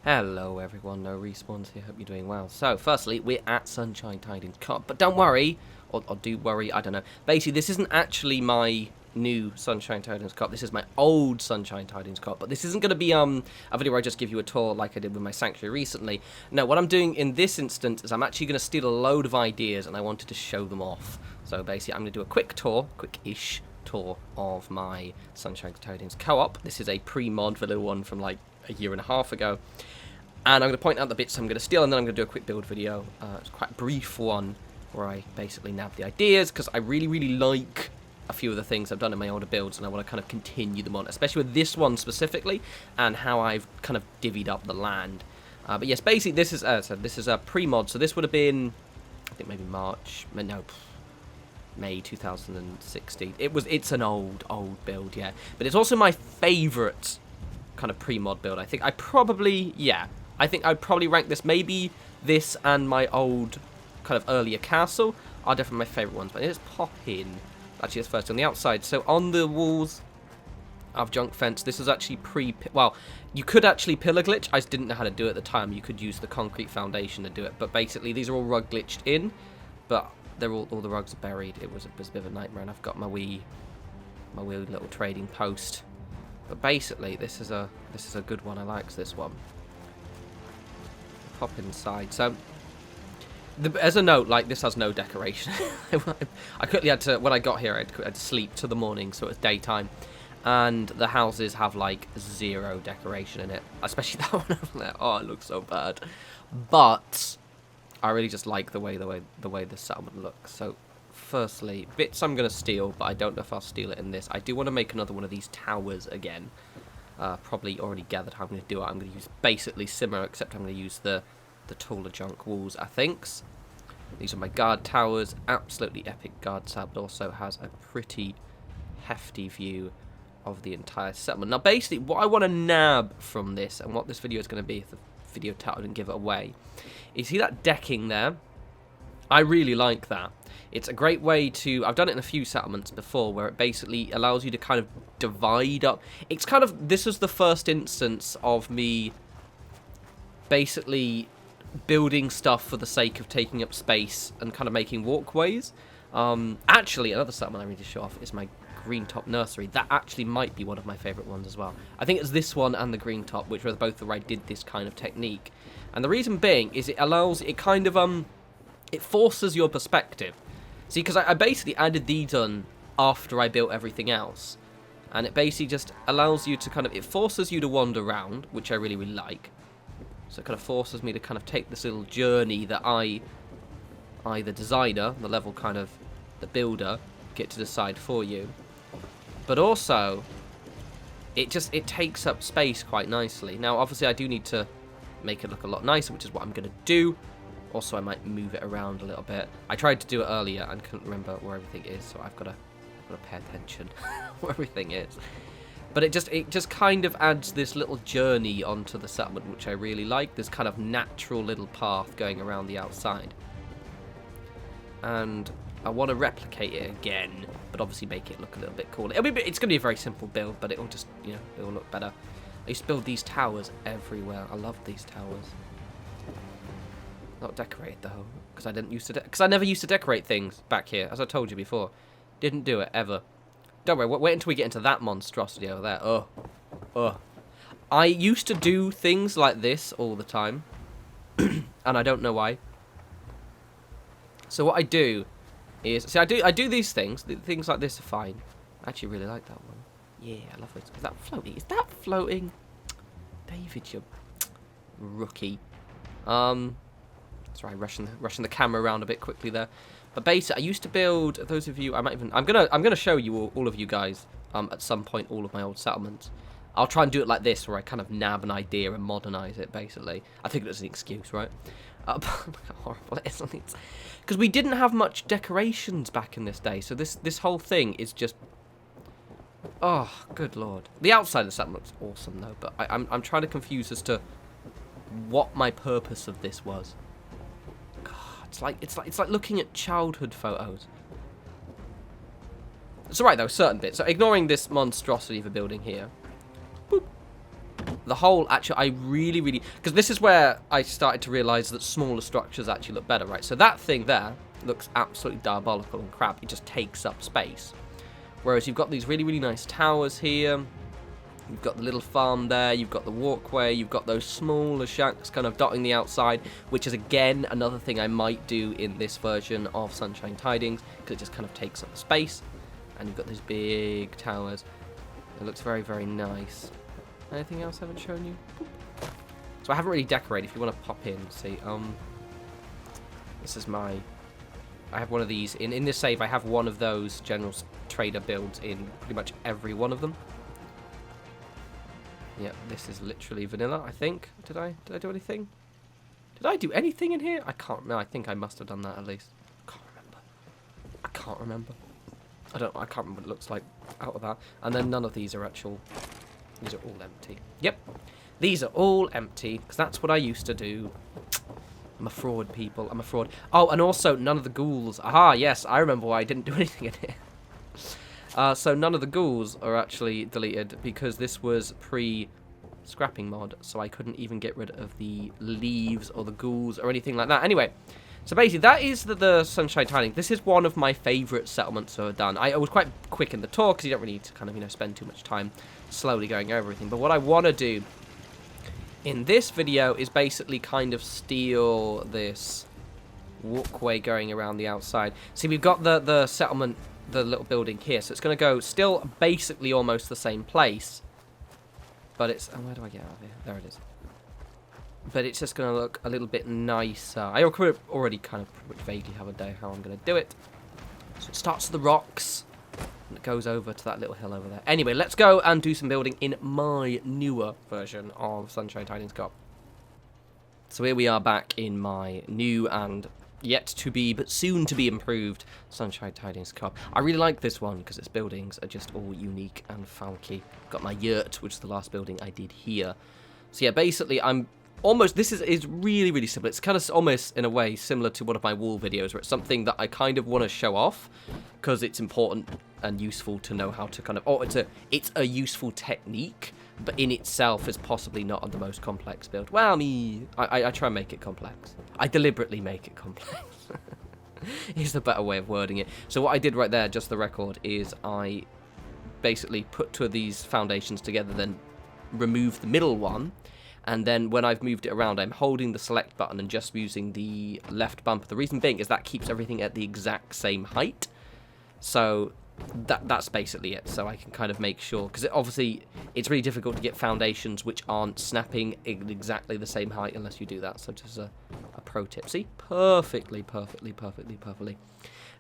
Hello everyone, no respawns here, hope you're doing well. So, firstly, we're at Sunshine Tidings Co-op, but don't worry, or do worry, I don't know. Basically, this isn't actually my new Sunshine Tidings Co-op, this is my old Sunshine Tidings Co-op, but this isn't going to be a video where I just give you a tour like I did with my Sanctuary recently. No, what I'm doing in this instance is I'm actually going to steal a load of ideas and I wanted to show them off. So basically, I'm going to do a quick tour, quick-ish tour of my Sunshine Tidings Co-op. This is a pre-mod vanilla one from like a year and a half ago. And I'm going to point out the bits I'm going to steal, and then I'm going to do a quick build video. It's quite a brief one, where I basically nab the ideas, because I really, really like a few of the things I've done in my older builds, and I want to kind of continue them on, especially with this one specifically, and how I've kind of divvied up the land. But yes, basically, this is a pre-mod, so this would have been, I think maybe May 2016. It's an old build, yeah. But it's also my favourite kind of pre-mod build. I think I'd probably rank this, maybe this and my old kind of earlier castle are definitely my favourite ones. But let's pop in, actually, it's first on the outside. So on the walls of junk fence, this is actually well, you could actually pillar glitch. I just didn't know how to do it at the time. You could use the concrete foundation to do it, but basically these are all rug glitched in, but they're all the rugs are buried. It was a bit of a nightmare, and I've got my wee little trading post. But basically, this is a good one. I like this one. Pop inside. So, as a note, like, this has no decoration. I quickly had to, when I got here, I had to sleep to the morning, so it was daytime. And the houses have, like, zero decoration in it. Especially that one over there. Oh, it looks so bad. But I really just like the way the settlement looks. So, firstly, bits I'm going to steal, but I don't know if I'll steal it in this. I do want to make another one of these towers again. Probably already gathered how I'm going to do it. I'm going to use basically similar, except I'm going to use the taller junk walls, I think. These are my guard towers. Absolutely epic guard tower, but also has a pretty hefty view of the entire settlement. Now, basically, what I want to nab from this, and what this video is going to be, if the video title didn't give it away, you see that decking there? I really like that. It's a great way to... I've done it in a few settlements before, where it basically allows you to kind of divide up. It's kind of... This was the first instance of me basically building stuff for the sake of taking up space and kind of making walkways. Actually, another settlement I need to show off is my green top nursery. That actually might be one of my favourite ones as well. I think it's this one and the green top, which were both where I did this kind of technique. And the reason being is it allows... It kind of... It forces your perspective. See, because I basically added these on after I built everything else. And it basically just allows you to kind of... It forces you to wander around, which I really, really like. So it kind of forces me to kind of take this little journey that I, the designer, the level kind of... The builder, get to decide for you. But also, it takes up space quite nicely. Now, obviously, I do need to make it look a lot nicer, which is what I'm going to do. Also, I might move it around a little bit. I tried to do it earlier and couldn't remember where everything is, so I've got to pay attention where everything is. But it just kind of adds this little journey onto the settlement, which I really like. This kind of natural little path going around the outside. And I want to replicate it again, but obviously make it look a little bit cooler. It's going to be a very simple build, but it'll just, it'll look better. I used to build these towers everywhere. I love these towers. Not decorate though, because I didn't used to. Because I never used to decorate things back here, as I told you before. Didn't do it ever. Don't worry. Wait until we get into that monstrosity over there. Oh. I used to do things like this all the time, and I don't know why. So what I do is, see, I do these things. Things like this are fine. I actually really like that one. Yeah, I love it. Is that floating? Is that floating? David, you rookie. Sorry, rushing the camera around a bit quickly there. But basically, I used to build. Those of you, I'm gonna show you all of you guys at some point all of my old settlements. I'll try and do it like this, where I kind of nab an idea and modernize it. Basically, I think it's an excuse, right? How horrible it is, because we didn't have much decorations back in this day. So this whole thing is just. Oh, good lord! The outside of the settlement looks awesome though, but I'm trying to confuse as to what my purpose of this was. It's like looking at childhood photos. It's alright though, certain bits. So ignoring this monstrosity of a building here. Boop. the whole, actually, I really, really, because this is where I started to realise that smaller structures actually look better, right? So that thing there looks absolutely diabolical and crap. It just takes up space. Whereas you've got these really, really nice towers here. You've got the little farm there. You've got the walkway. You've got those smaller shacks kind of dotting the outside, which is, again, another thing I might do in this version of Sunshine Tidings, because it just kind of takes up space. And you've got these big towers. It looks very, very nice. Anything else I haven't shown you? So I haven't really decorated. If you want to pop in, see, this is my... I have one of these. In this save, I have one of those general trader builds in pretty much every one of them. Yeah, this is literally vanilla, I think. Did I do anything? Did I do anything in here? I can't remember. I think I must have done that at least. I can't remember. I can't remember what it looks like out of that. And then none of these are actual... These are all empty. Yep. These are all empty, because that's what I used to do. I'm a fraud, people. I'm a fraud. Oh, and also, none of the ghouls. Aha, yes, I remember why I didn't do anything in here. So none of the ghouls are actually deleted, because this was pre-scrapping mod, so I couldn't even get rid of the leaves or the ghouls or anything like that. Anyway, so basically, that is the Sunshine Tidings. This is one of my favourite settlements I've done. I was quite quick in the tour, because you don't really need to kind of, spend too much time slowly going over everything. But what I want to do in this video is basically kind of steal this walkway going around the outside. See, we've got the settlement, the little building here, so it's going to go still basically almost the same place. But it's... Oh, where do I get out of here? There it is. But it's just going to look a little bit nicer. I already kind of vaguely have a day how I'm going to do it. So it starts with the rocks, and it goes over to that little hill over there. Anyway, let's go and do some building in my newer version of Sunshine Tidings Co-op. So here we are back in my new and yet to be, but soon to be improved Sunshine Tidings Co-op. I really like this one because its buildings are just all unique and funky. Got my yurt, which is the last building I did here. So yeah, basically I'm almost, this is really, really simple. It's kind of almost, in a way, similar to one of my wall videos, where it's something that I kind of want to show off, because it's important and useful to know how to kind of... Oh, it's a useful technique, but in itself is possibly not the most complex build. Well, I try and make it complex. I deliberately make it complex. Is the better way of wording it. So what I did right there, just the record, is I basically put two of these foundations together, then remove the middle one, and then when I've moved it around, I'm holding the select button and just using the left bumper. The reason being is that keeps everything at the exact same height. So that's basically it. So I can kind of make sure, because obviously it's really difficult to get foundations which aren't snapping exactly the same height unless you do that. So just a pro tip. See? Perfectly.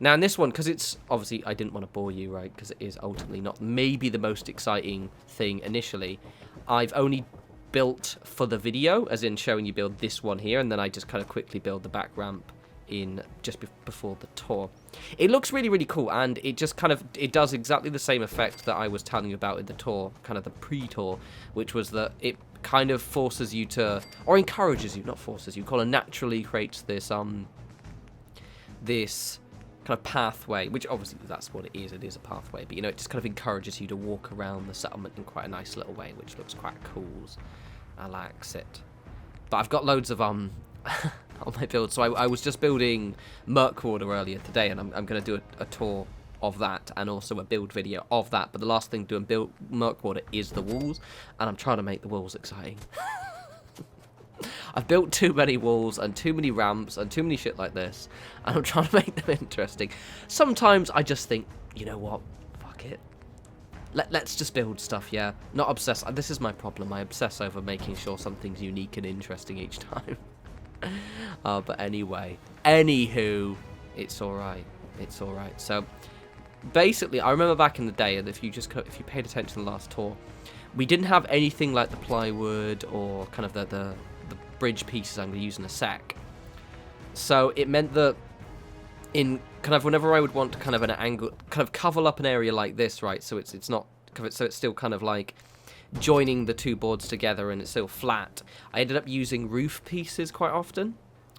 Now in this one, because it's obviously, I didn't want to bore you, right? Because it is ultimately not maybe the most exciting thing initially. I've only built for the video, as in showing you build this one here, and then I just kind of quickly build the back ramp in just before the tour. It looks really, really cool, and it just kind of, it does exactly the same effect that I was telling you about in the tour, kind of the pre-tour, which was that it kind of forces you to, or encourages you, not forces you, kind of naturally creates this, this kind of pathway, which obviously that's what it is a pathway, but it just kind of encourages you to walk around the settlement in quite a nice little way, which looks quite cool. I likes it. But I've got loads of on my build, so I was just building Murkwater earlier today, and I'm going to do a tour of that and also a build video of that, but the last thing doing build Murkwater is the walls, and I'm trying to make the walls exciting. I've built too many walls and too many ramps and too many shit like this, and I'm trying to make them interesting. Sometimes I just think, you know what, fuck it. Let's just build stuff, yeah. Not obsess. This is my problem. I obsess over making sure something's unique and interesting each time. But anyway, anywho, it's alright. It's alright. So, basically, I remember back in the day, and if you paid attention to the last tour, we didn't have anything like the plywood or kind of the bridge pieces I'm going to use in a sec. So it meant that in kind of whenever I would want to kind of an angle, kind of cover up an area like this, right? So it's not, so it's still kind of like joining the two boards together and it's still flat. I ended up using roof pieces quite often.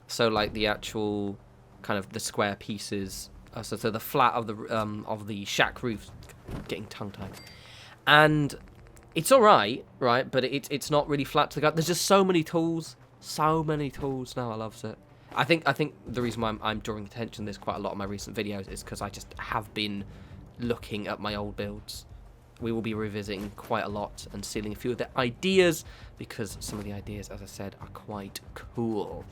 So like the actual kind of the square pieces, so the flat of the shack roof, getting tongue-tied. And It's alright, right? But it's not really flat to the ground. There's just so many tools. So many tools now. I loves it. I think the reason why I'm drawing attention to this quite a lot in my recent videos is because I just have been looking at my old builds. We will be revisiting quite a lot and stealing a few of the ideas because some of the ideas, as I said, are quite cool.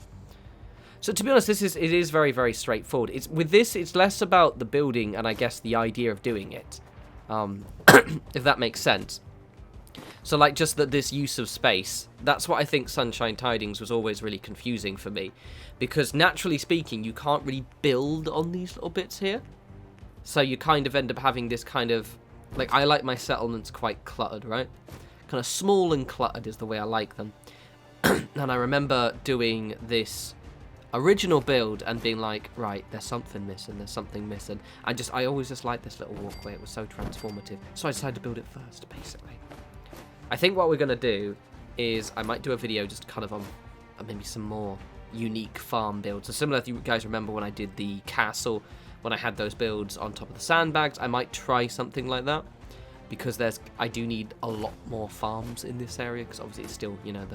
So to be honest, it is very, very straightforward. With this, it's less about the building and I guess the idea of doing it, if that makes sense. So like just this use of space, that's what I think Sunshine Tidings was always really confusing for me, because naturally speaking, you can't really build on these little bits here. So you kind of end up having this kind of, like, I like my settlements quite cluttered, right? Kind of small and cluttered is the way I like them. And I remember doing this original build and being like, right, there's something missing. I always just liked this little walkway. It was so transformative. So I decided to build it first, basically. I think what we're going to do is I might do a video just kind of on maybe some more unique farm builds. So similar, if you guys remember when I did the castle, when I had those builds on top of the sandbags, I might try something like that. Because I do need a lot more farms in this area, because obviously it's still, you know,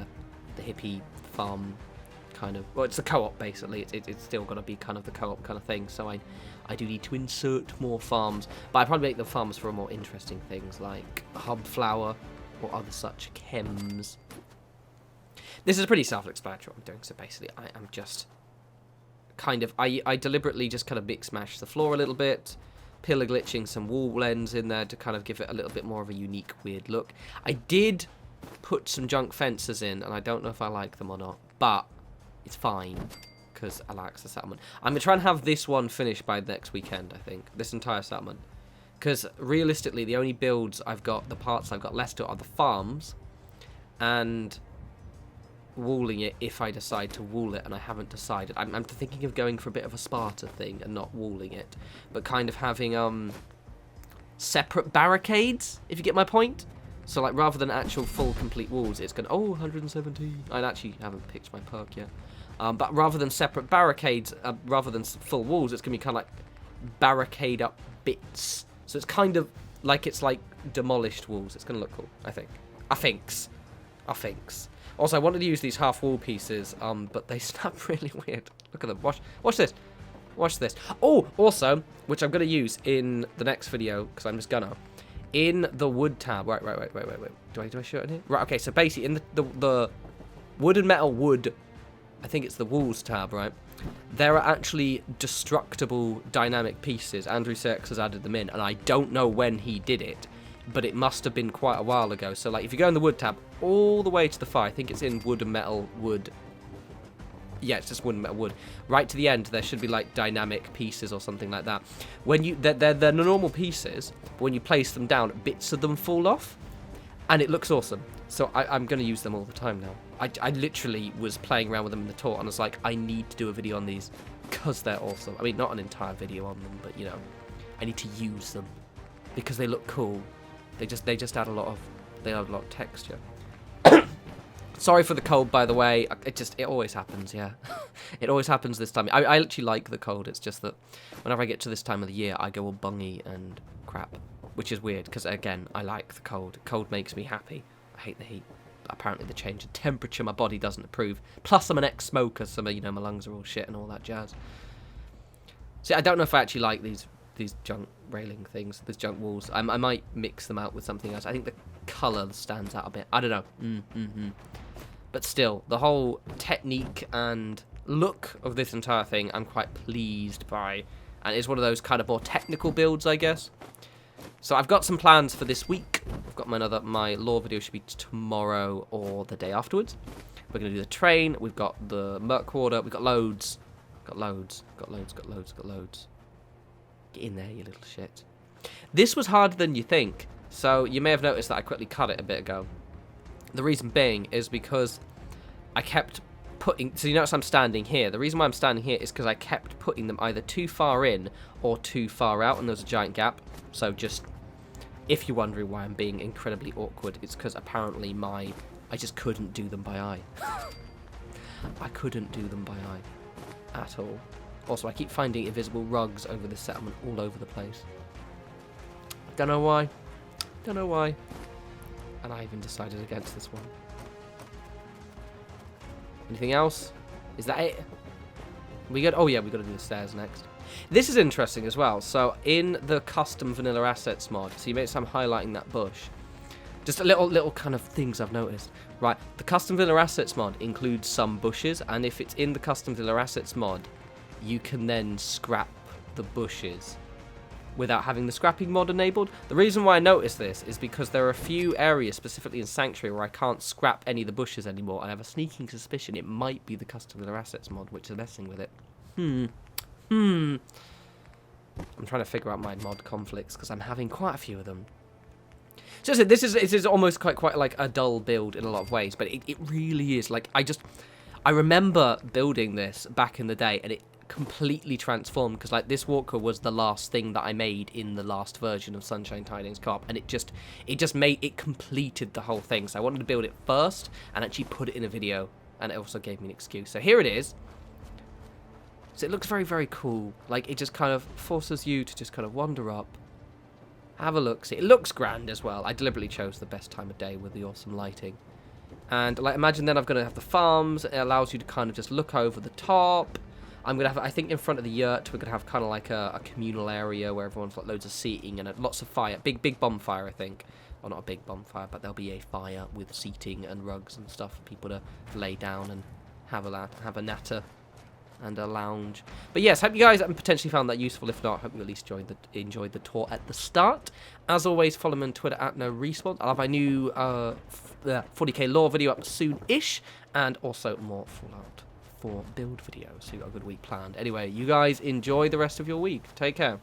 the hippie farm kind of, well, it's the co-op basically. It's still got to be kind of the co-op kind of thing. So I do need to insert more farms, but I probably make the farms for more interesting things like hub flower or other such chems. This is pretty self-explanatory what I'm doing. So basically, I'm just kind of I deliberately just kind of mix mash the floor a little bit, pillar glitching some wall blends in there to kind of give it a little bit more of a unique, weird look. I did put some junk fences in, and I don't know if I like them or not, but it's fine, because I like the settlement. I'm going to try and have this one finished by next weekend, I think. This entire settlement. Because realistically, the only builds I've got, the parts I've got left to are the farms, and walling it if I decide to wall it, and I haven't decided. I'm thinking of going for a bit of a Sparta thing and not walling it, but kind of having separate barricades, if you get my point. So like rather than actual full complete walls, it's going, 117. I actually haven't picked my perk yet. But rather than separate barricades, rather than full walls, it's going to be kind of like barricade up bits. So it's kind of like it's like demolished walls. It's going to look cool, I think. I thinks. Also, I wanted to use these half wall pieces, but they snap really weird. Look at them. Watch this. Watch this. Oh, also, which I'm going to use in the next video, because I'm just gonna. In the wood tab. Wait. Do I show it in here? Right, okay, so basically, in the wood and metal wood, I think it's the walls tab, right? There are actually destructible dynamic pieces. Andrew Six has added them in, and I don't know when he did it, but it must have been quite a while ago. So, like, if you go in the wood tab all the way to the far, I think it's in wood and metal wood. Yeah, it's just wood and metal wood. Right to the end, there should be, like, dynamic pieces or something like that. When you... They're the normal pieces, but when you place them down, bits of them fall off, and it looks awesome. So I'm going to use them all the time now. I literally was playing around with them in the tour, and I was like, I need to do a video on these, because they're awesome. I mean, not an entire video on them, but, you know, I need to use them, because they look cool. They just add a lot of texture. Sorry for the cold, by the way. It always happens, yeah. It always happens this time. I actually like the cold. It's just that whenever I get to this time of the year, I go all bungy and crap, which is weird because again, I like the cold. Cold makes me happy. I hate the heat. But apparently, the change in temperature, my body doesn't approve. Plus, I'm an ex-smoker, so my lungs are all shit and all that jazz. See, I don't know if I actually like these junk railing things, these junk walls. I might mix them out with something else. I think the colour stands out a bit. I don't know. But still, the whole technique and look of this entire thing, I'm quite pleased by. And it's one of those kind of more technical builds, I guess. So I've got some plans for this week. I've got my lore video should be tomorrow or the day afterwards. We're going to do the train. We've got the Merc Water. We've got loads. Got loads. Get in there, you little shit. This was harder than you think. So you may have noticed that I quickly cut it a bit ago. The reason being is because I kept putting... So you notice I'm standing here. The reason why I'm standing here is because I kept putting them either too far in or too far out, and there's a giant gap. So just... If you're wondering why I'm being incredibly awkward, it's because apparently I just couldn't do them by eye. I couldn't do them by eye. At all. Also, I keep finding invisible rugs over the settlement all over the place. Don't know why. And I even decided against this one. Anything else? Is that it? We got. Oh yeah, we got to do the stairs next. This is interesting as well. So in the custom vanilla assets mod, so you may I'm highlighting that bush. Just a little kind of things I've noticed. Right, the custom vanilla assets mod includes some bushes, and if it's in the custom vanilla assets mod, you can then scrap the bushes without having the scrapping mod enabled. The reason why I noticed this is because there are a few areas, specifically in Sanctuary, where I can't scrap any of the bushes anymore, and I have a sneaking suspicion it might be the custom vanilla assets mod which is messing with it. I'm trying to figure out my mod conflicts because I'm having quite a few of them. So this is almost quite like a dull build in a lot of ways, but it really is. Like I remember building this back in the day, and it completely transformed because like this walker was the last thing that I made in the last version of Sunshine Tidings Co-op, and it just completed the whole thing. So I wanted to build it first and actually put it in a video, and it also gave me an excuse. So here it is. So it looks very, very cool. Like it just kind of forces you to just kind of wander up, have a look. See, it looks grand as well. I deliberately chose the best time of day with the awesome lighting. And like imagine then I'm going to have the farms. It allows you to kind of just look over the top. I'm going to have, I think in front of the yurt, we're going to have kind of like a communal area where everyone's got loads of seating and lots of fire. Big bonfire, I think. Well, not a big bonfire, but there'll be a fire with seating and rugs and stuff for people to lay down and have a natter and a lounge. But yes, hope you guys potentially found that useful. If not, hope you at least enjoyed the tour at the start. As always, follow me on Twitter at norespawns. I'll have my new 40k lore video up soon-ish, and also more Fallout 4 build videos. So you've got a good week planned. Anyway, you guys enjoy the rest of your week. Take care.